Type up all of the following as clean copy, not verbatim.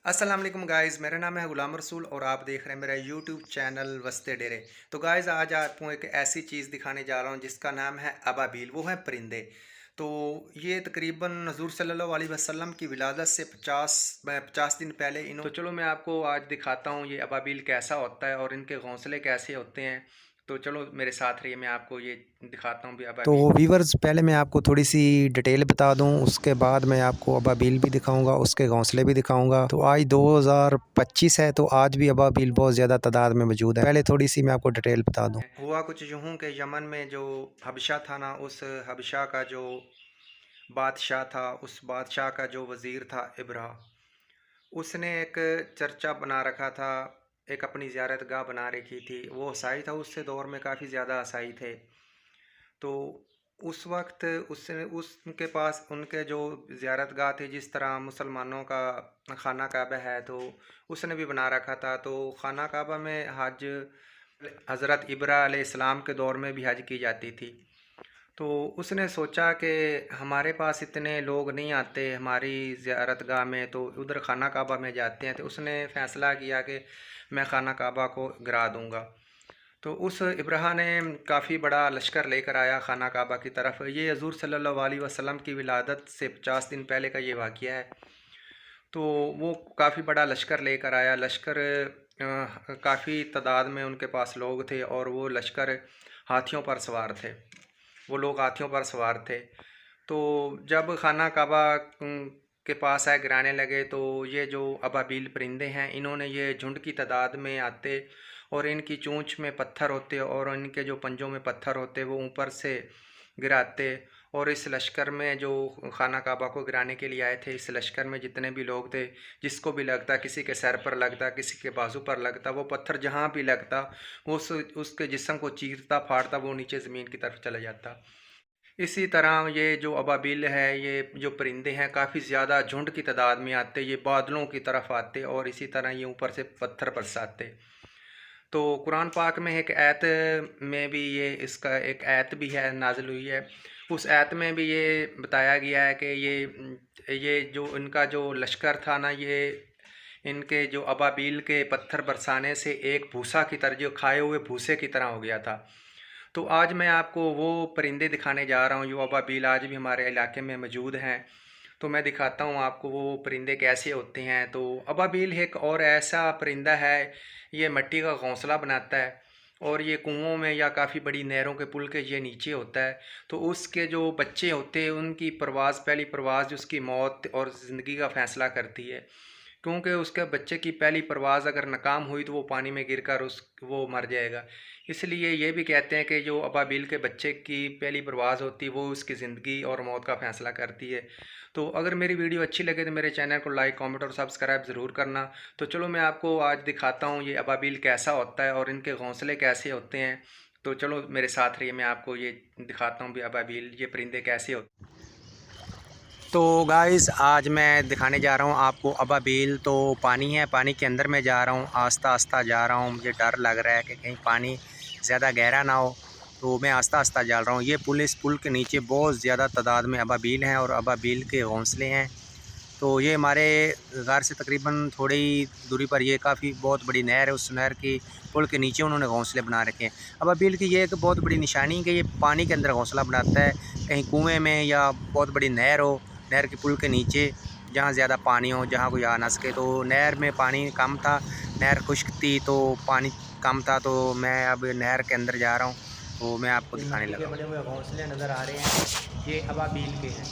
अस्सलाम वालेकुम गाइज़, मेरा नाम है गुलाम रसूल और आप देख रहे हैं मेरा यूट्यूब चैनल वस्ते डेरे। तो गाइज़ आज आपको एक ऐसी चीज़ दिखाने जा रहा हूँ जिसका नाम है अबाबील, वो है परिंदे। तो ये तकरीबन हुज़ूर सल्लल्लाहु अलैहि वसल्लम की विलादत से 50 दिन पहले इन्हों तो चलो मैं आपको आज दिखाता हूँ ये अबाबील कैसा होता है और इनके घोंसले कैसे होते हैं। तो चलो मेरे साथ रहिए, मैं आपको ये दिखाता हूँ भी तो अबाबील। वीवर्स पहले मैं आपको थोड़ी-सी डिटेल बता दूँ, उसके बाद मैं आपको अबाबील भी दिखाऊँगा, उसके घोंसले भी दिखाऊँगा। तो आज 2025 है, तो आज भी अबाबील बहुत ज़्यादा तादाद में मौजूद है। पहले थोड़ी-सी मैं आपको डिटेल बता दूँ। हुआ कुछ यूँ हूँ कि यमन में जो हबशा था ना, उस हबशा का जो बादशाह था, उस बादशाह का जो वज़ीर था इब्रा, उसने एक चर्चा बना रखा था, एक अपनी ज़ियारतगाह बना रखी थी। वो ईसाई था, उससे दौर में काफ़ी ज़्यादा ईसाई थे। तो उस वक़्त उसने उसके पास उनके जो ज़ियारतगाह थी, जिस तरह मुसलमानों का खाना काबा है, तो उसने भी बना रखा था। तो खाना काबा में हज हज़रत इब्रा अलैहिस्सलाम के दौर में भी हज की जाती थी। तो उसने सोचा कि हमारे पास इतने लोग नहीं आते हमारी ज़ियारतगाह में, तो उधर खाना काबा में जाते हैं। तो उसने फ़ैसला किया कि मैं खाना काबा को गिरा दूंगा। तो उस इब्राह ने काफ़ी बड़ा लश्कर लेकर आया खाना काबा की तरफ। ये हज़ूर सल्लल्लाहु अलैहि वसल्लम की विलादत से 50 दिन पहले का ये वाक़या है। तो वो काफ़ी बड़ा लश्कर लेकर आया। लश्कर काफ़ी तादाद में उनके पास लोग थे और वो लश्कर हाथियों पर सवार थे। वो लोग हाथियों पर सवार थे। तो जब खाना काबा के पास आए, गिराने लगे, तो ये जो अबाबील परिंदे हैं, इन्होंने ये झुंड की तादाद में आते और इनकी चोंच में पत्थर होते और इनके जो पंजों में पत्थर होते वो ऊपर से गिराते। और इस लश्कर में जो खाना काबा को गिराने के लिए आए थे, इस लश्कर में जितने भी लोग थे, जिसको भी लगता, किसी के सर पर लगता, किसी के बाजू पर लगता, वो पत्थर जहाँ भी लगता, वो उसके जिस्म को चीरता फाड़ता, वो नीचे ज़मीन की तरफ चला जाता। इसी तरह ये जो अबाबिल है, ये जो परिंदे हैं, काफ़ी ज़्यादा झुंड की तादाद में आते, ये बादलों की तरफ आते और इसी तरह ये ऊपर से पत्थर बरसाते। तो कुरान पाक में एक आयत में भी ये इसका एक आयत भी है, नाज़िल हुई है। उस आयत में भी ये बताया गया है कि ये जो इनका जो लश्कर था ना, ये इनके जो अबाबील के पत्थर बरसाने से एक भूसा की तरह, जो खाए हुए भूसे की तरह हो गया था। तो आज मैं आपको वो परिंदे दिखाने जा रहा हूँ जो अबाबील आज भी हमारे इलाके में मौजूद हैं। तो मैं दिखाता हूँ आपको वो परिंदे कैसे होते हैं। तो अबाबील एक और ऐसा परिंदा है, ये मिट्टी का घोंसला बनाता है और ये कुओं में या काफ़ी बड़ी नहरों के पुल के ये नीचे होता है। तो उसके जो बच्चे होते हैं, उनकी परवाज़, पहली परवाज़ उसकी मौत और ज़िंदगी का फ़ैसला करती है। क्योंकि उसके बच्चे की पहली परवाज़ अगर नाकाम हुई तो वो पानी में गिरकर उस वो मर जाएगा। इसलिए ये भी कहते हैं कि जो अबाबील के बच्चे की पहली परवाज़ होती है, वो उसकी ज़िंदगी और मौत का फ़ैसला करती है। तो अगर मेरी वीडियो अच्छी लगे तो मेरे चैनल को लाइक, कमेंट और सब्सक्राइब ज़रूर करना। तो चलो मैं आपको आज दिखाता हूँ ये अबाबील कैसा होता है और इनके घोंसले कैसे होते हैं। तो चलो मेरे साथ रहिए, मैं आपको ये दिखाता हूँ भी अबाबील, ये परिंदे कैसे होते हैं। तो गाइस आज मैं दिखाने जा रहा हूँ आपको अबाबील। तो पानी है, पानी के अंदर मैं जा रहा हूँ, आस्ता आस्ता जा रहा हूँ। मुझे डर लग रहा है कि कहीं पानी ज़्यादा गहरा ना हो, तो मैं आस्ता आस्ता जा रहा हूँ। ये पुल, इस पुल के नीचे बहुत ज़्यादा तादाद में अबाबील हैं और अबाबील के घोंसले हैं। तो ये हमारे घर से तकरीबन थोड़ी दूरी पर ये काफ़ी बहुत बड़ी नहर है, उस नहर की पुल के नीचे उन्होंने घोंसले बना रखे हैं। अबाबील की ये एक बहुत बड़ी निशानी है कि ये पानी के अंदर घोंसला बनाता है, कहीं कुएँ में या बहुत बड़ी नहर हो, नहर के पुल के नीचे जहाँ ज़्यादा पानी हो, जहाँ कोई आ ना सके। तो नहर में पानी कम था, नहर खुश्क थी, तो पानी कम था, तो मैं अब नहर के अंदर जा रहा हूँ, तो मैं आपको दिखाने लगा। बने हुए घोंसले नज़र आ रहे हैं, ये अबाबील के हैं।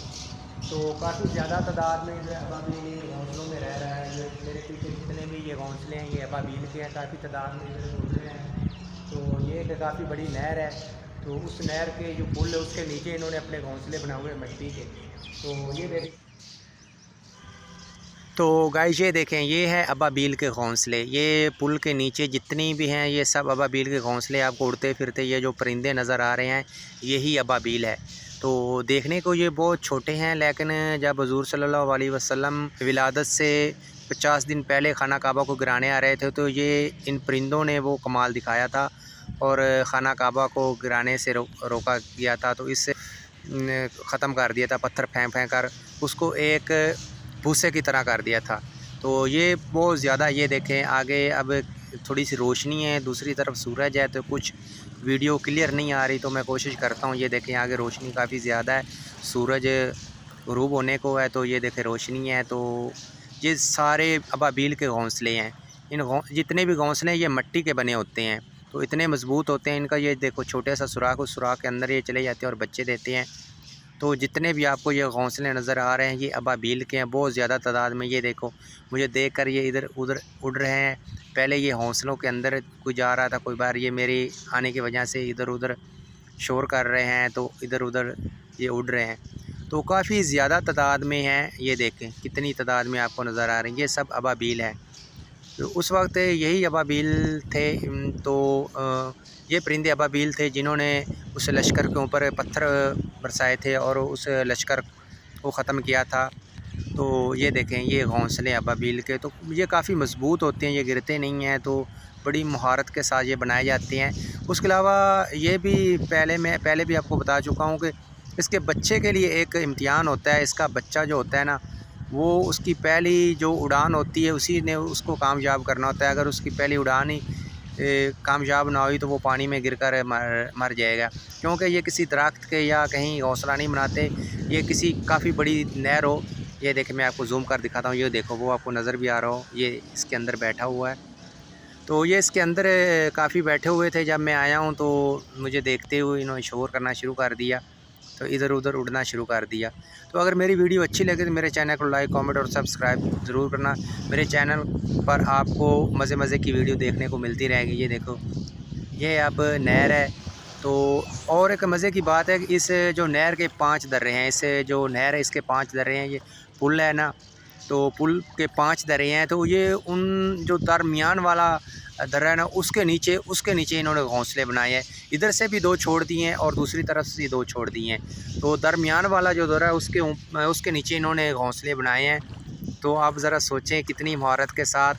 तो काफ़ी ज़्यादा तादाद में जो है अबाबील घोंसलों में रह रहा है। जो मेरे पीछे जितने भी ये घोंसले हैं, ये अबाबील के हैं, काफ़ी तादाद में इधर घोंसले हैं। तो ये एक काफ़ी बड़ी नहर है, तो उस नहर के जो पुल है उसके नीचे इन्होंने अपने घोंसले बनाए हुए मिट्टी के। तो ये देख, तो गाइस ये देखें, ये है अबाबील के घोंसले। ये पुल के नीचे जितनी भी हैं, ये सब अबाबील के घोंसले। आपको उड़ते फिरते ये जो परिंदे नज़र आ रहे हैं, यही अबाबील है। तो देखने को ये बहुत छोटे हैं, लेकिन जब हुज़ूर सल्लल्लाहु अलैहि वसल्लम विलादत से 50 दिन पहले खाना काबा को गिराने आ रहे थे, तो ये इन परिंदों ने वो कमाल दिखाया था और खाना काबा को गिराने से रोका गया था। तो इससे ख़त्म कर दिया था, पत्थर फेंक फेंक कर उसको एक भूसे की तरह कर दिया था। तो ये बहुत ज़्यादा, ये देखें आगे अब थोड़ी सी रोशनी है, दूसरी तरफ सूरज है, तो कुछ वीडियो क्लियर नहीं आ रही, तो मैं कोशिश करता हूँ। ये देखें आगे रोशनी काफ़ी ज़्यादा है, सूरज ग़ुरूब होने को है, तो ये देखें रोशनी है। तो ये सारे अबाबील के घोंसले हैं। जितने भी घोंसले हैं ये मिट्टी के बने होते हैं, तो इतने मज़बूत होते हैं। इनका ये देखो छोटे सा सुराख, उस सुराख के अंदर ये चले जाते हैं और बच्चे देते हैं। तो जितने भी आपको ये घोंसले नज़र आ रहे हैं ये अबाबील के हैं, बहुत ज़्यादा तादाद में। ये देखो मुझे देखकर ये इधर उधर उड़ रहे हैं। पहले ये घोंसलों के अंदर कोई जा रहा था, कोई बार ये मेरे आने की वजह से इधर उधर शोर कर रहे हैं, तो इधर उधर ये उड़ रहे हैं। तो काफ़ी ज़्यादा तादाद में हैं। ये देखें कितनी तादाद में आपको नज़र आ रही है, ये सब अबाबील है। तो उस वक्त यही अबाबील थे। तो ये परिंदे अबाबील थे जिन्होंने उस लश्कर के ऊपर पत्थर बरसाए थे और उस लश्कर को ख़त्म किया था। तो ये देखें ये घोंसले अबाबील के, तो ये काफ़ी मज़बूत होते हैं, ये गिरते नहीं हैं, तो बड़ी महारत के साथ ये बनाए जाते हैं। उसके अलावा ये भी मैं पहले भी आपको बता चुका हूँ कि इसके बच्चे के लिए एक इम्तिहान होता है। इसका बच्चा जो होता है ना, वो उसकी पहली जो उड़ान होती है उसी ने उसको कामयाब करना होता है। अगर उसकी पहली उड़ान ही कामयाब ना हुई तो वो पानी में गिरकर मर जाएगा, क्योंकि ये किसी दरख्त के या कहीं घोंसला नहीं बनाते, ये किसी काफ़ी बड़ी नहर हो। ये देखें मैं आपको जूम कर दिखाता हूँ, ये देखो वो आपको नज़र भी आ रहा हो, ये इसके अंदर बैठा हुआ है। तो ये इसके अंदर काफ़ी बैठे हुए थे। जब मैं आया हूँ तो मुझे देखते हुए इन्होंने शोर करना शुरू कर दिया, तो इधर उधर उड़ना शुरू कर दिया। तो अगर मेरी वीडियो अच्छी लगे तो मेरे चैनल को लाइक, कमेंट और सब्सक्राइब ज़रूर करना। मेरे चैनल पर आपको मज़े की वीडियो देखने को मिलती रहेगी। ये देखो ये अब नहर है। तो और एक मज़े की बात है कि इस जो नहर के 5 दर्रे हैं, इस जो नहर है इसके 5 दर्रे हैं। ये पुल है ना, तो पुल के 5 दर्रे हैं। तो ये उन जो दरमियान वाला दर्रा है ना, उसके नीचे इन्होंने घोंसले बनाए हैं। इधर से भी 2 छोड़ दिए हैं और दूसरी तरफ से 2 छोड़ दिए हैं। तो दरमियान वाला जो दर्रा है उसके नीचे इन्होंने घोंसले बनाए हैं। तो आप ज़रा सोचें कितनी महारत के साथ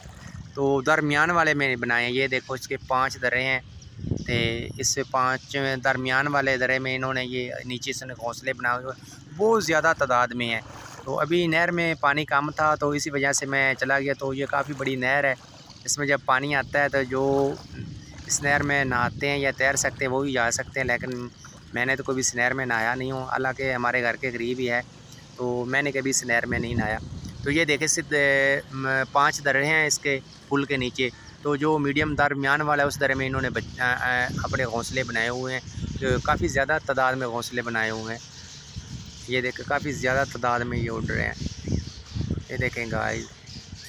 तो दरमियान वाले में बनाए हैं। ये देखो इसके 5 दर्रे हैं, तो इससे 5 दरमियान वाले दर्रे में इन्होंने ये नीचे से घोंसले बनाए हुए बहुत ज़्यादा तादाद में हैं। तो अभी नहर में पानी कम था तो इसी वजह से मैं चला गया। तो ये काफ़ी बड़ी नहर है, इसमें जब पानी आता है तो जो इस नहर में नहाते हैं या तैर सकते हैं वो भी जा सकते हैं, लेकिन मैंने तो कभी इस नहर में नहाया नहीं हूँ। हालांकि हमारे घर के करीब ही है, तो मैंने कभी इस नहर में नहीं नहाया। तो ये देखे सिर्फ 5 दर्रे हैं इसके पुल के नीचे। तो जो मीडियम दरमियान वाला है उस दर्रे में इन्होंने अपने घोंसले बनाए हुए हैं। तो काफ़ी ज़्यादा तादाद में घोंसले बनाए हुए हैं। ये देखें काफ़ी ज़्यादा तादाद में ये उड़ रहे हैं। ये देखें गाइस,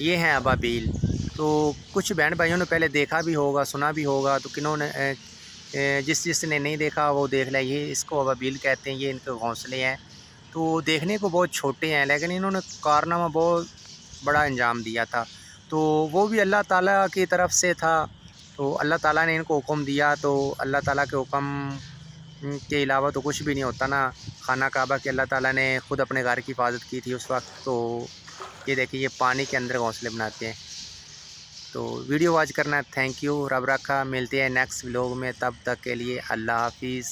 ये हैं अबाबील। तो कुछ बहन भाइयों ने पहले देखा भी होगा, सुना भी होगा, तो किन्होंने जिसने नहीं देखा वो देख लिया। ये इसको अबाबील कहते हैं, ये इनके घोंसले हैं। तो देखने को बहुत छोटे हैं, लेकिन इन्होंने कारनामा बहुत बड़ा अंजाम दिया था। तो वो भी अल्लाह ताला की तरफ से था। तो अल्लाह ताला ने इनको हुक्म दिया, तो अल्लाह ताला के हुक्म के अलावा तो कुछ भी नहीं होता ना। खाना काबा की अल्लाह ताला ने ख़ुद अपने घर की हिफाजत की थी उस वक्त। तो ये देखिए ये पानी के अंदर घोंसले बनाते हैं। तो वीडियो वॉच करना, थैंक यू, रब रखा। मिलते हैं नेक्स्ट व्लॉग में, तब तक के लिए अल्लाह हाफिज़।